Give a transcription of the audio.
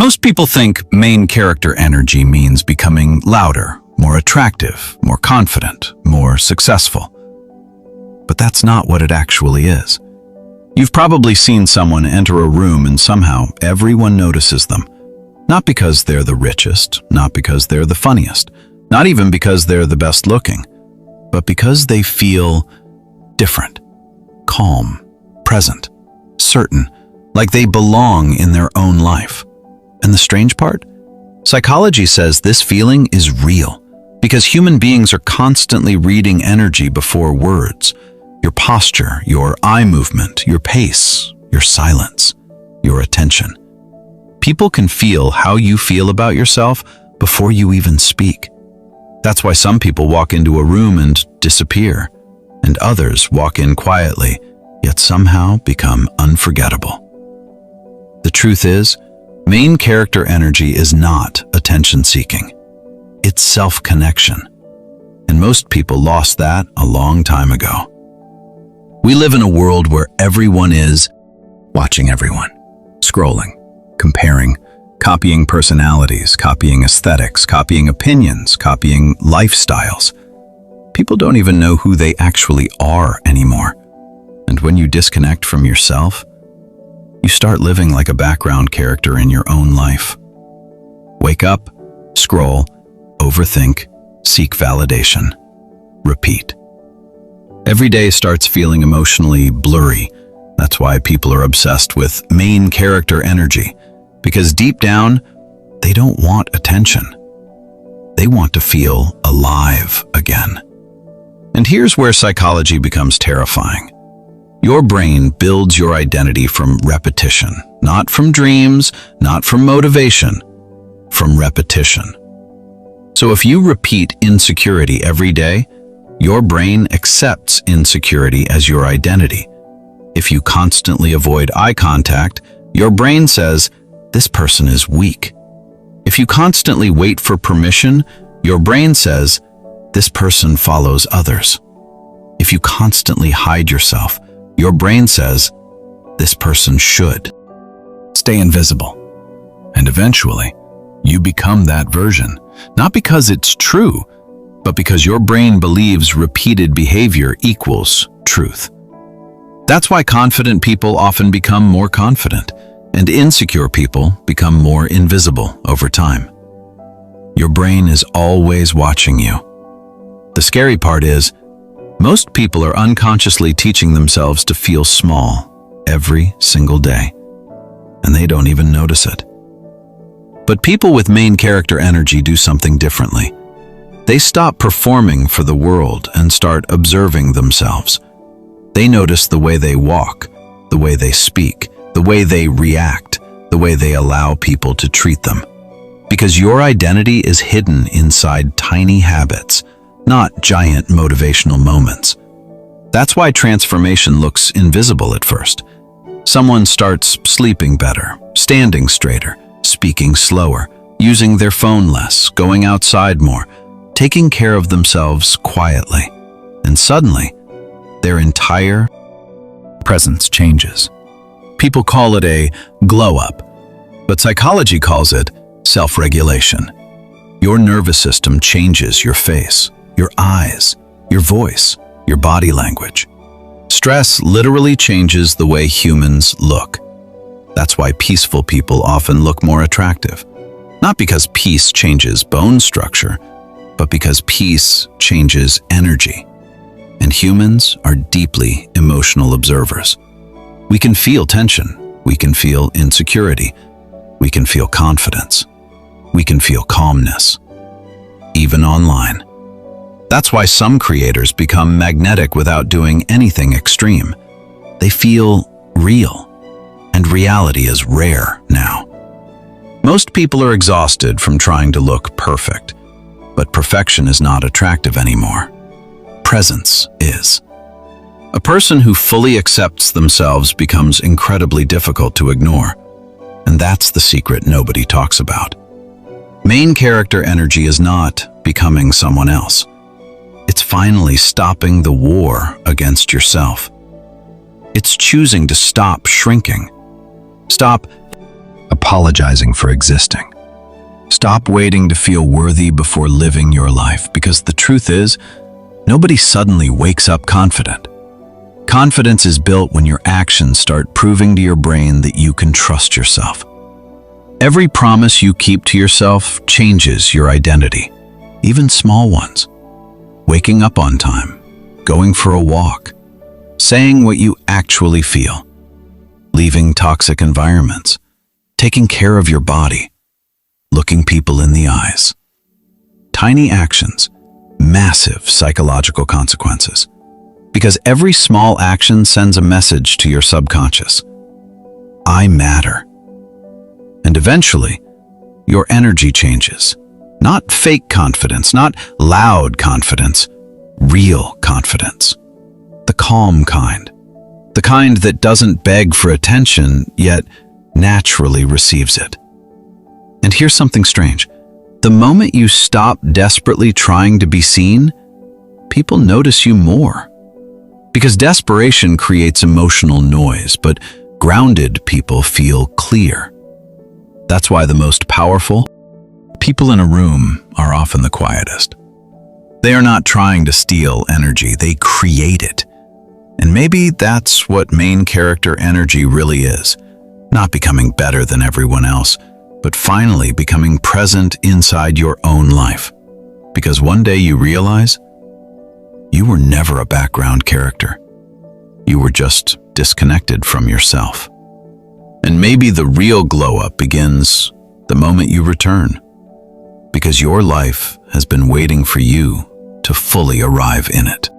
Most people think main character energy means becoming louder, more attractive, more confident, more successful. But that's not what it actually is. You've probably seen someone enter a room and somehow everyone notices them. Not because they're the richest, not because they're the funniest, not even because they're the best looking, but because they feel different, calm, present, certain, like they belong in their own life. And the strange part? Psychology says this feeling is real because human beings are constantly reading energy before words. Your posture, your eye movement, your pace, your silence, your attention. People can feel how you feel about yourself before you even speak. That's why some people walk into a room and disappear, and others walk in quietly, yet somehow become unforgettable. The truth is, main character energy is not attention-seeking. It's self-connection. And most people lost that a long time ago. We live in a world where everyone is watching everyone, scrolling, comparing, copying personalities, copying aesthetics, copying opinions, copying lifestyles. People don't even know who they actually are anymore. And when you disconnect from yourself, you start living like a background character in your own life. Wake up, scroll, overthink, seek validation, repeat. Every day starts feeling emotionally blurry. That's why people are obsessed with main character energy, because deep down, they don't want attention. They want to feel alive again. And here's where psychology becomes terrifying. Your brain builds your identity from repetition, not from dreams, not from motivation, from repetition. So if you repeat insecurity every day, your brain accepts insecurity as your identity. If you constantly avoid eye contact, your brain says, this person is weak. If you constantly wait for permission, your brain says, this person follows others. If you constantly hide yourself, your brain says, this person should. Stay invisible. And eventually, you become that version, not because it's true, but because your brain believes repeated behavior equals truth. That's why confident people often become more confident, and insecure people become more invisible over time. Your brain is always watching you. The scary part is, most people are unconsciously teaching themselves to feel small every single day, and they don't even notice it. But people with main character energy do something differently. They stop performing for the world and start observing themselves. They notice the way they walk, the way they speak, the way they react, the way they allow people to treat them. Because your identity is hidden inside tiny habits, not giant motivational moments. That's why transformation looks invisible at first. Someone starts sleeping better, standing straighter, speaking slower, using their phone less, going outside more, taking care of themselves quietly. And suddenly, their entire presence changes. People call it a glow-up, but psychology calls it self-regulation. Your nervous system changes your face, your eyes, your voice, your body language. Stress literally changes the way humans look. That's why peaceful people often look more attractive. Not because peace changes bone structure, but because peace changes energy. And humans are deeply emotional observers. We can feel tension, we can feel insecurity, we can feel confidence, we can feel calmness, even online. That's why some creators become magnetic without doing anything extreme. They feel real, and reality is rare now. Most people are exhausted from trying to look perfect, but perfection is not attractive anymore. Presence is. A person who fully accepts themselves becomes incredibly difficult to ignore, and that's the secret nobody talks about. Main character energy is not becoming someone else. It's finally stopping the war against yourself. It's choosing to stop shrinking, stop apologizing for existing. Stop waiting to feel worthy before living your life, because the truth is, nobody suddenly wakes up confident. Confidence is built when your actions start proving to your brain that you can trust yourself. Every promise you keep to yourself changes your identity, even small ones. Waking up on time, going for a walk, saying what you actually feel, leaving toxic environments, taking care of your body, looking people in the eyes. Tiny actions, massive psychological consequences. Because every small action sends a message to your subconscious. I matter. And eventually, your energy changes. Not fake confidence, not loud confidence, real confidence. The calm kind. The kind that doesn't beg for attention, yet naturally receives it. And here's something strange. The moment you stop desperately trying to be seen, people notice you more. Because desperation creates emotional noise, but grounded people feel clear. That's why the most powerful people in a room are often the quietest. They are not trying to steal energy, they create it. And maybe that's what main character energy really is. Not becoming better than everyone else, but finally becoming present inside your own life. Because one day you realize you were never a background character. You were just disconnected from yourself. And maybe the real glow-up begins the moment you return, because your life has been waiting for you to fully arrive in it.